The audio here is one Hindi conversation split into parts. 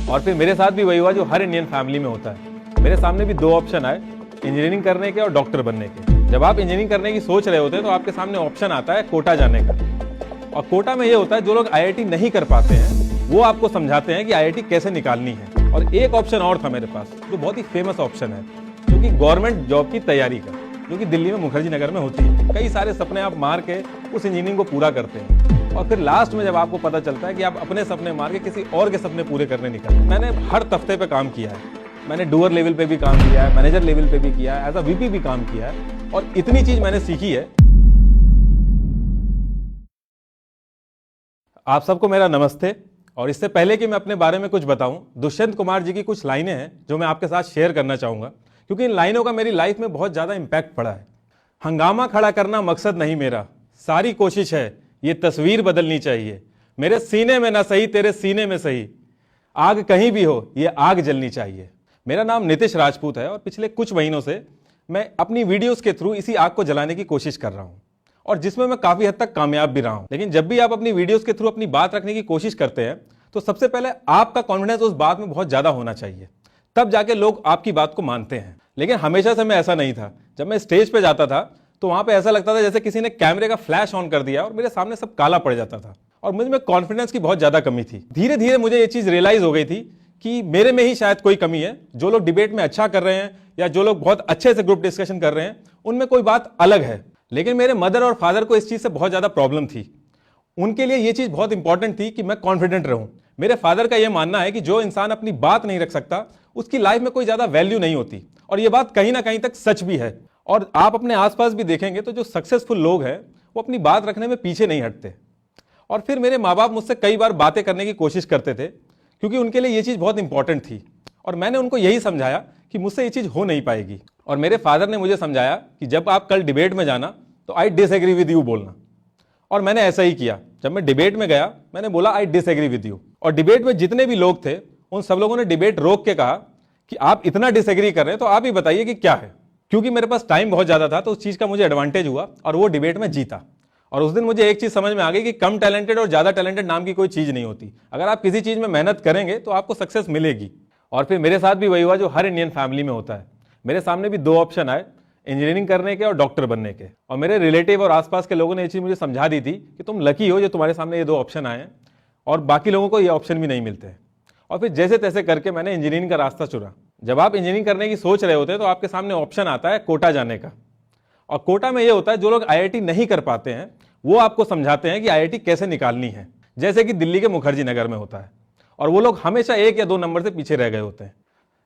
और फिर मेरे साथ भी वही हुआ जो हर इंडियन फैमिली में होता है। मेरे सामने भी दो ऑप्शन आए, इंजीनियरिंग करने के और डॉक्टर बनने के। जब आप इंजीनियरिंग करने की सोच रहे होते हैं तो आपके सामने ऑप्शन आता है कोटा जाने का। और कोटा में ये होता है जो लोग आईआईटी नहीं कर पाते हैं वो आपको समझाते हैं कि आईआईटी कैसे निकालनी है। और एक ऑप्शन और था मेरे पास जो बहुत ही फेमस ऑप्शन है, जो कि गवर्नमेंट जॉब की तैयारी का, जो कि दिल्ली में मुखर्जी नगर में होती है। कई सारे सपने आप मार के उस इंजीनियरिंग को पूरा करते हैं और फिर लास्ट में जब आपको पता चलता है कि आप अपने सपने मार के किसी और के सपने पूरे करने निकलते हैं। मैंने हर तख्ते पे काम किया है, मैंने डूअर लेवल पे भी काम किया है, मैनेजर लेवल पे भी किया है, एज अ वीपी भी काम किया है और इतनी चीज मैंने सीखी है। आप सबको मेरा नमस्ते। और इससे पहले कि मैं अपने बारे में कुछ बताऊं, दुष्यंत कुमार जी की कुछ लाइनें हैं जो मैं आपके साथ शेयर करना चाहूंगा, क्योंकि इन लाइनों का मेरी लाइफ में बहुत ज्यादा इंपैक्ट पड़ा है। हंगामा खड़ा करना मकसद नहीं मेरा, सारी कोशिश है ये तस्वीर बदलनी चाहिए। मेरे सीने में ना सही तेरे सीने में सही, आग कहीं भी हो ये आग जलनी चाहिए। मेरा नाम नितिश राजपूत है और पिछले कुछ महीनों से मैं अपनी वीडियोस के थ्रू इसी आग को जलाने की कोशिश कर रहा हूं और जिसमें मैं काफी हद तक कामयाब भी रहा हूं। लेकिन जब भी आप अपनी वीडियोस के थ्रू अपनी बात रखने की कोशिश करते हैं तो सबसे पहले आपका कॉन्फिडेंस उस बात में बहुत ज्यादा होना चाहिए, तब जाके लोग आपकी बात को मानते हैं। लेकिन हमेशा से मैं ऐसा नहीं था। जब मैं स्टेज पे जाता था तो वहां पे ऐसा लगता था जैसे किसी ने कैमरे का फ्लैश ऑन कर दिया और मेरे सामने सब काला पड़ जाता था और मुझ में कॉन्फिडेंस की बहुत ज्यादा कमी थी। धीरे धीरे मुझे ये चीज रियलाइज हो गई थी कि मेरे में ही शायद कोई कमी है। जो लोग डिबेट में अच्छा कर रहे हैं या जो लोग बहुत अच्छे से ग्रुप डिस्कशन कर रहे हैं उनमें कोई बात अलग है। लेकिन मेरे मदर और फादर को इस चीज से बहुत ज्यादा प्रॉब्लम थी। उनके लिए यह चीज बहुत इंपॉर्टेंट थी कि मैं कॉन्फिडेंट रहूं। मेरे फादर का यह मानना है कि जो इंसान अपनी बात नहीं रख सकता उसकी लाइफ में कोई ज्यादा वैल्यू नहीं होती और यह बात कहीं ना कहीं तक सच भी है। और आप अपने आसपास भी देखेंगे तो जो सक्सेसफुल लोग हैं वो अपनी बात रखने में पीछे नहीं हटते। और फिर मेरे माँ बाप मुझसे कई बार बातें करने की कोशिश करते थे क्योंकि उनके लिए यह चीज बहुत इंपॉर्टेंट थी और मैंने उनको यही समझाया कि मुझसे ये चीज हो नहीं पाएगी। और मेरे फादर ने मुझे समझाया कि जब आप कल डिबेट में जाना तो आई डिसएग्री विद यू बोलना। और मैंने ऐसा ही किया। जब मैं डिबेट में गया मैंने बोला आई डिसएग्री विद यू। और डिबेट में जितने भी लोग थे उन सब लोगों ने डिबेट रोक के कहा कि आप इतना डिसएग्री कर रहे हैं तो आप ही बताइए कि क्या है। क्योंकि मेरे पास टाइम बहुत ज्यादा था तो उस चीज का मुझे एडवांटेज हुआ और वो डिबेट में जीता। और उस दिन मुझे एक चीज समझ में आ गई कि कम टैलेंटेड और ज्यादा टैलेंटेड नाम की कोई चीज नहीं होती। अगर आप किसी चीज में मेहनत करेंगे तो आपको सक्सेस मिलेगी। और फिर मेरे साथ भी वही हुआ जो हर इंडियन फैमिली में होता है। मेरे सामने भी दो ऑप्शन आए, इंजीनियरिंग करने के और डॉक्टर बनने के। और मेरे रिलेटिव और आसपास के लोगों ने ये चीज मुझे समझा दी थी कि तुम लकी हो जो तुम्हारे सामने ये दो ऑप्शन आए हैं और बाकी लोगों को ये ऑप्शन भी नहीं मिलते हैं। और फिर जैसे तैसे करके मैंने इंजीनियरिंग का रास्ता चुना। जब आप इंजीनियरिंग करने की सोच रहे होते हैं तो आपके सामने ऑप्शन आता है कोटा जाने का। और कोटा में ये होता है जो लोग आईआईटी नहीं कर पाते हैं वो आपको समझाते हैं कि आईआईटी कैसे निकालनी है, जैसे कि दिल्ली के मुखर्जी नगर में होता है। और वो लोग हमेशा 1 या 2 नंबर से पीछे रह गए होते हैं।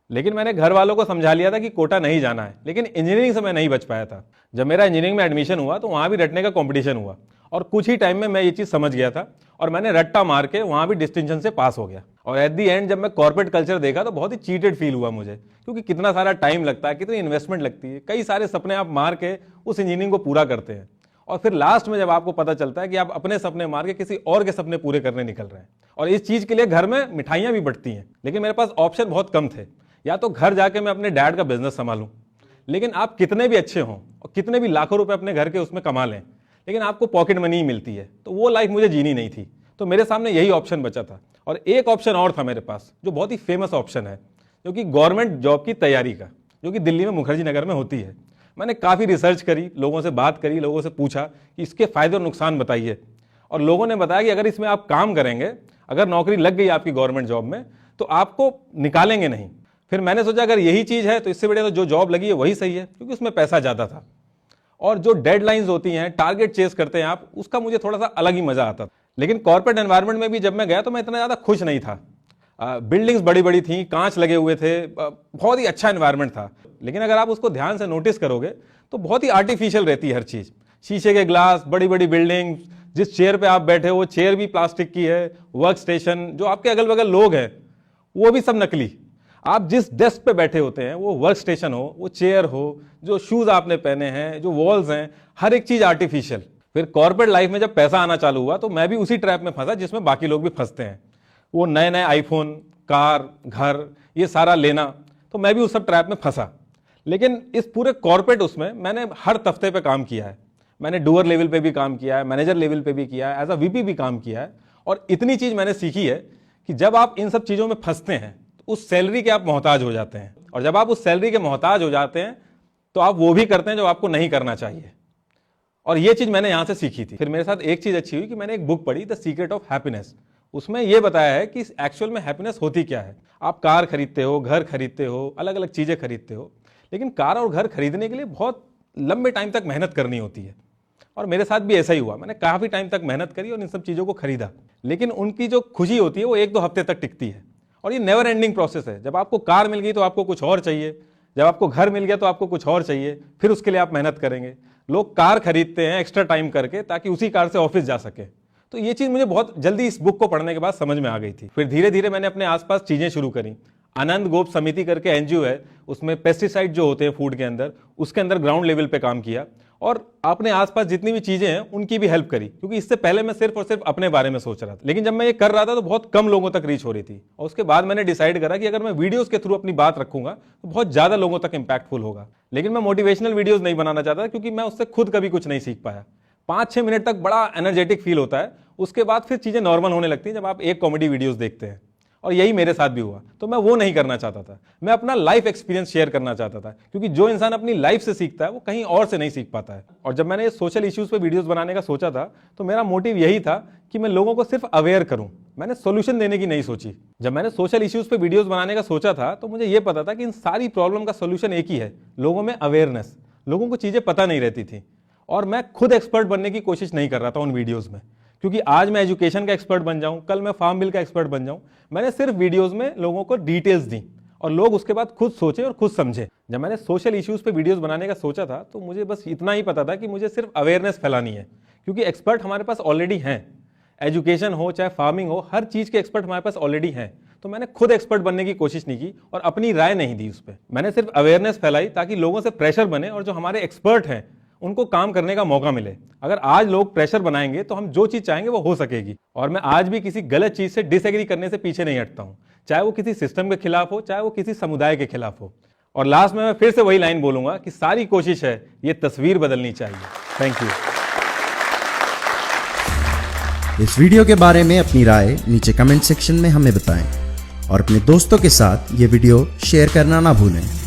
लेकिन मैंने घर वालों को समझा लिया था कि कोटा नहीं जाना है, लेकिन इंजीनियरिंग से मैं नहीं बच पाया था। जब मेरा इंजीनियरिंग में एडमिशन हुआ तो वहां भी रटने का कंपटीशन हुआ और कुछ ही टाइम में मैं ये चीज समझ गया था और मैंने रट्टा मार के वहां भी डिस्टिंक्शन से पास हो गया। और एट दी एंड जब मैं कॉर्पोरेट कल्चर देखा तो बहुत ही चीटेड फील हुआ मुझे, क्योंकि कितना सारा टाइम लगता है, कितनी इन्वेस्टमेंट लगती है, कई सारे सपने आप मार के उस इंजीनियरिंग को पूरा करते हैं और फिर लास्ट में जब आपको पता चलता है कि आप अपने सपने मार के किसी और के सपने पूरे करने निकल रहे हैं। और इस चीज के लिए घर में मिठाइयां भी बंटती हैं। लेकिन मेरे पास ऑप्शन बहुत कम थे। या तो घर जाके मैं अपने डैड का बिजनेस संभालूं, लेकिन आप कितने भी अच्छे हों और कितने भी लाखों रुपए अपने घर के उसमें कमा लें, लेकिन आपको पॉकेट मनी ही मिलती है, तो वो लाइफ मुझे जीनी नहीं थी। तो मेरे सामने यही ऑप्शन बचा था। और एक ऑप्शन और था मेरे पास जो बहुत ही फेमस ऑप्शन है, जो कि गवर्नमेंट जॉब की तैयारी का, जो कि दिल्ली में मुखर्जी नगर में होती है। मैंने काफ़ी रिसर्च करी, लोगों से बात करी, लोगों से पूछा कि इसके फायदे और नुकसान बताइए। और लोगों ने बताया कि अगर इसमें आप काम करेंगे, अगर नौकरी लग गई आपकी गवर्नमेंट जॉब में तो आपको निकालेंगे नहीं। फिर मैंने सोचा अगर यही चीज़ है तो इससे बढ़िया तो जो जॉब लगी है वही सही है, क्योंकि उसमें पैसा ज़्यादा था। और जो डेडलाइंस होती हैं, टारगेट चेस करते हैं आप, उसका मुझे थोड़ा सा अलग ही मजा आता था। लेकिन कॉर्पोरेट एनवायरनमेंट में भी जब मैं गया तो मैं इतना ज़्यादा खुश नहीं था। बिल्डिंग्स बड़ी बड़ी थी, कांच लगे हुए थे, बहुत ही अच्छा एनवायरनमेंट था। लेकिन अगर आप उसको ध्यान से नोटिस करोगे तो बहुत ही आर्टिफिशियल रहती है हर चीज़। शीशे के ग्लास, बड़ी बड़ी बिल्डिंग, जिस चेयर पे आप बैठे हो वो चेयर भी प्लास्टिक की है, वर्क स्टेशन, जो आपके अगल बगल लोग हैं वो भी सब नकली। आप जिस डेस्क पे बैठे होते हैं वो वर्क स्टेशन हो, वो चेयर हो, जो शूज आपने पहने हैं, जो वॉल्स हैं, हर एक चीज आर्टिफिशियल। फिर कॉर्पोरेट लाइफ में जब पैसा आना चालू हुआ तो मैं भी उसी ट्रैप में फंसा जिसमें बाकी लोग भी फंसते हैं। वो नए नए आईफोन, कार, घर, ये सारा लेना, तो मैं भी उस सब ट्रैप में फंसा। लेकिन इस पूरे कॉर्पोरेट उसमें मैंने हर तख्ते पे काम किया है। मैंने डूअर लेवल पे भी काम किया है, मैनेजर लेवल पे भी किया है, एज अ वीपी भी काम किया है। और इतनी चीज मैंने सीखी है कि जब आप इन सब चीज़ों में फंसते हैं तो उस सैलरी के आप मोहताज हो जाते हैं, और जब आप उस सैलरी के मोहताज हो जाते हैं तो आप वो भी करते हैं जो आपको नहीं करना चाहिए। और ये चीज़ मैंने यहाँ से सीखी थी। फिर मेरे साथ एक चीज़ अच्छी हुई कि मैंने एक बुक पढ़ी, द सीक्रेट ऑफ हैप्पीनेस। उसमें यह बताया है कि एक्चुअल में हैप्पीनेस होती क्या है। आप कार खरीदते हो, घर खरीदते हो, अलग अलग चीज़ें खरीदते हो, लेकिन कार और घर खरीदने के लिए बहुत लंबे टाइम तक मेहनत करनी होती है। और मेरे साथ भी ऐसा ही हुआ, मैंने काफ़ी टाइम तक मेहनत करी और इन सब चीज़ों को खरीदा, लेकिन उनकी जो खुशी होती है वो 1-2 हफ्ते तक टिकती है। और ये नेवर एंडिंग प्रोसेस है। जब आपको कार मिल गई तो आपको कुछ और चाहिए, जब आपको घर मिल गया तो आपको कुछ और चाहिए, फिर उसके लिए आप मेहनत करेंगे। लोग कार खरीदते हैं एक्स्ट्रा टाइम करके ताकि उसी कार से ऑफिस जा सके। तो ये चीज़ मुझे बहुत जल्दी इस बुक को पढ़ने के बाद समझ में आ गई थी। फिर धीरे धीरे मैंने अपने आसपास चीज़ें शुरू करी। आनंद गोप समिति करके एनजीओ है, उसमें पेस्टिसाइड जो होते हैं फूड के अंदर, उसके अंदर ग्राउंड लेवल पे काम किया और अपने आसपास जितनी भी चीज़ें हैं उनकी भी हेल्प करी, क्योंकि इससे पहले मैं सिर्फ और सिर्फ अपने बारे में सोच रहा था। लेकिन जब मैं ये कर रहा था तो बहुत कम लोगों तक रीच हो रही थी, और उसके बाद मैंने डिसाइड करा कि अगर मैं वीडियोस के थ्रू अपनी बात रखूंगा तो बहुत ज़्यादा लोगों तक इंपैक्टफुल होगा। लेकिन मैं मोटिवेशनल वीडियोस नहीं बनाना चाहता, क्योंकि मैं उससे खुद कभी कुछ नहीं सीख पाया। 5-6 मिनट तक बड़ा एनर्जेटिक फील होता है, उसके बाद फिर चीज़ें नॉर्मल होने लगती हैं जब आप एक कॉमेडी वीडियोस देखते हैं। और यही मेरे साथ भी हुआ। तो मैं वो नहीं करना चाहता था, मैं अपना लाइफ एक्सपीरियंस शेयर करना चाहता था, क्योंकि जो इंसान अपनी लाइफ से सीखता है वो कहीं और से नहीं सीख पाता है। और जब मैंने सोशल इश्यूज पे वीडियोस बनाने का सोचा था तो मेरा मोटिव यही था कि मैं लोगों को सिर्फ अवेयर करूं, मैंने सोल्यूशन देने की नहीं सोची। जब मैंने सोशल इश्यूज पे वीडियोस बनाने का सोचा था तो मुझे ये पता था कि इन सारी प्रॉब्लम का सोल्यूशन एक ही है, लोगों में अवेयरनेस। लोगों को चीज़ें पता नहीं रहती थी, और मैं खुद एक्सपर्ट बनने की कोशिश नहीं कर रहा था उन वीडियोज़ में, क्योंकि आज मैं एजुकेशन का एक्सपर्ट बन जाऊं, कल मैं फार्म बिल का एक्सपर्ट बन जाऊं। मैंने सिर्फ वीडियोस में लोगों को डिटेल्स दी और लोग उसके बाद खुद सोचे और खुद समझे। जब मैंने सोशल इश्यूज पे वीडियोस बनाने का सोचा था तो मुझे बस इतना ही पता था कि मुझे सिर्फ अवेयरनेस फैलानी है, क्योंकि एक्सपर्ट हमारे पास ऑलरेडी हैं। एजुकेशन हो चाहे फार्मिंग हो, हर चीज़ के एक्सपर्ट हमारे पास ऑलरेडी हैं। तो मैंने खुद एक्सपर्ट बनने की कोशिश नहीं की और अपनी राय नहीं दी उस पर। मैंने सिर्फ अवेयरनेस फैलाई ताकि लोगों से प्रेशर बने और जो हमारे एक्सपर्ट हैं उनको काम करने का मौका मिले। अगर आज लोग प्रेशर बनाएंगे तो हम जो चीज़ चाहेंगे वो हो सकेगी। और मैं आज भी किसी गलत चीज़ से डिसएग्री करने से पीछे नहीं हटता हूँ, चाहे वो किसी सिस्टम के खिलाफ हो, चाहे वो किसी समुदाय के खिलाफ हो। और लास्ट में मैं फिर से वही लाइन बोलूंगा कि सारी कोशिश है ये तस्वीर बदलनी चाहिए। Thank you. इस वीडियो के बारे में अपनी राय नीचे कमेंट सेक्शन में हमें बताएं और अपने दोस्तों के साथ ये वीडियो शेयर करना ना भूलें।